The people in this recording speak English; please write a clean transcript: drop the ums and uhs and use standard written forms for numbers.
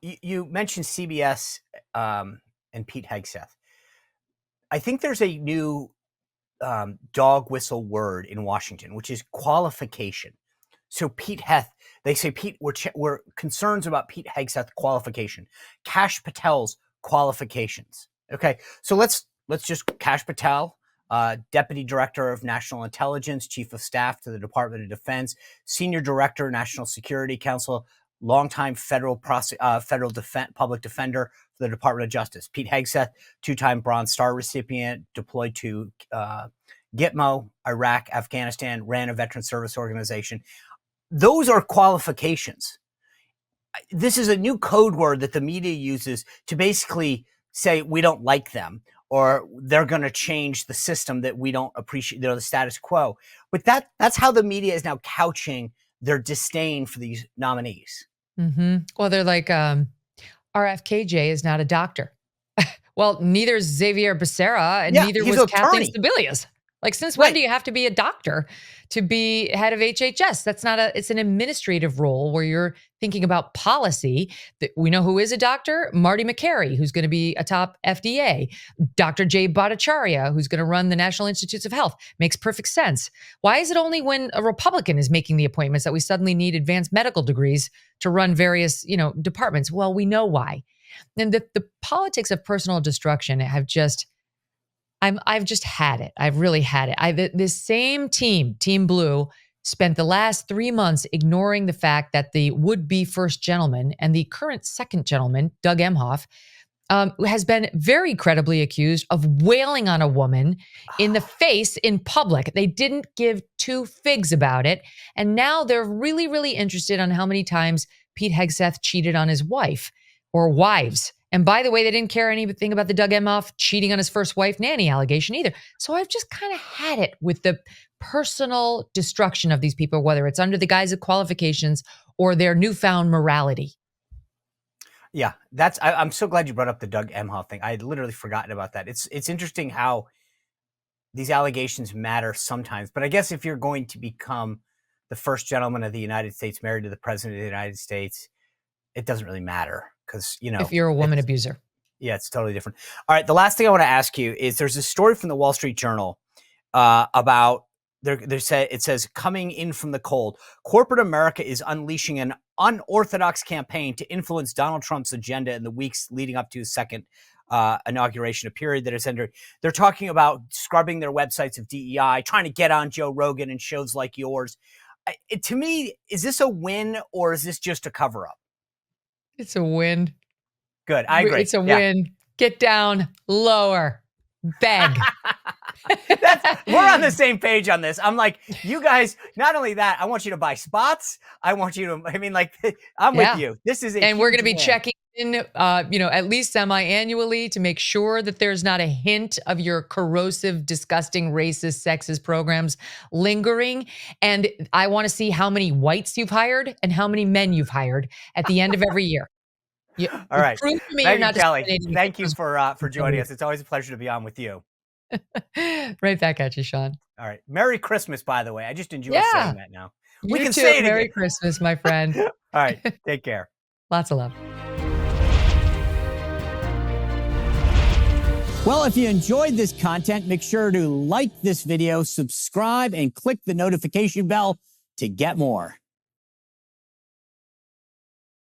You mentioned CBS and Pete Hegseth. I think there's a new dog whistle word in Washington, which is qualification. So they say, Pete, we're concerns about Pete Hegseth qualification, Kash Patel's qualifications. Okay, so let's just Kash Patel, Deputy Director of National Intelligence, Chief of Staff to the Department of Defense, Senior Director, National Security Council, longtime federal public defender for the Department of Justice. Pete Hegseth, two-time Bronze Star recipient, deployed to Gitmo, Iraq, Afghanistan, ran a veteran service organization. Those are qualifications. This is a new code word that the media uses to basically say we don't like them, or they're going to change the system that we don't appreciate, the status quo. But that's how the media is now couching their disdain for these nominees. Mm-hmm. Well, they're like, RFKJ is not a doctor. Well, neither is Xavier Becerra, and neither was Kathleen Sebelius. Like, since when do you have to be a doctor to be head of HHS? It's an administrative role where you're thinking about policy. We know who is a doctor, Marty McCary, who's going to be atop FDA, Dr. Jay Bhattacharya, who's going to run the National Institutes of Health. Makes perfect sense. Why is it only when a Republican is making the appointments that we suddenly need advanced medical degrees to run various, departments? Well, we know why. And the politics of personal destruction I've just had it. I've really had it. This same team, Team Blue, spent the last 3 months ignoring the fact that the would-be first gentleman and the current second gentleman, Doug Emhoff, has been very credibly accused of wailing on a woman in the face in public. They didn't give two figs about it. And now they're really, really interested on how many times Pete Hegseth cheated on his wife or wives. And by the way, they didn't care anything about the Doug Emhoff cheating on his first wife nanny allegation either. So I've just kind of had it with the personal destruction of these people, whether it's under the guise of qualifications or their newfound morality. Yeah, I'm so glad you brought up the Doug Emhoff thing. I had literally forgotten about that. It's interesting how these allegations matter sometimes. But I guess if you're going to become the first gentleman of the United States, married to the president of the United States, it doesn't really matter. Because, if you're a woman abuser. Yeah, it's totally different. All right. The last thing I want to ask you is there's a story from the Wall Street Journal about it says coming in from the cold. Corporate America is unleashing an unorthodox campaign to influence Donald Trump's agenda in the weeks leading up to his second inauguration, a period that is under. They're talking about scrubbing their websites of DEI, trying to get on Joe Rogan and shows like yours. To me, is this a win or is this just a cover up? It's a win. Good. I agree. It's a win. Get down, lower, beg. We're on the same page on this. I'm like, you guys, not only that, I want you to buy spots. I want you to, I'm with you. This is and we're going to be checking in, at least semi-annually to make sure that there's not a hint of your corrosive, disgusting, racist, sexist programs lingering. And I want to see how many whites you've hired and how many men you've hired at the end of every year. All right. Prove to me Megyn you're not Kelly, thank you for joining us. It's always a pleasure to be on with you. Right back at you, Sean. All right. Merry Christmas, by the way. I just enjoy saying that now. We can say it Merry again. Christmas, my friend. All right. Take care. Lots of love. Well, if you enjoyed this content, make sure to like this video, subscribe, and click the notification bell to get more.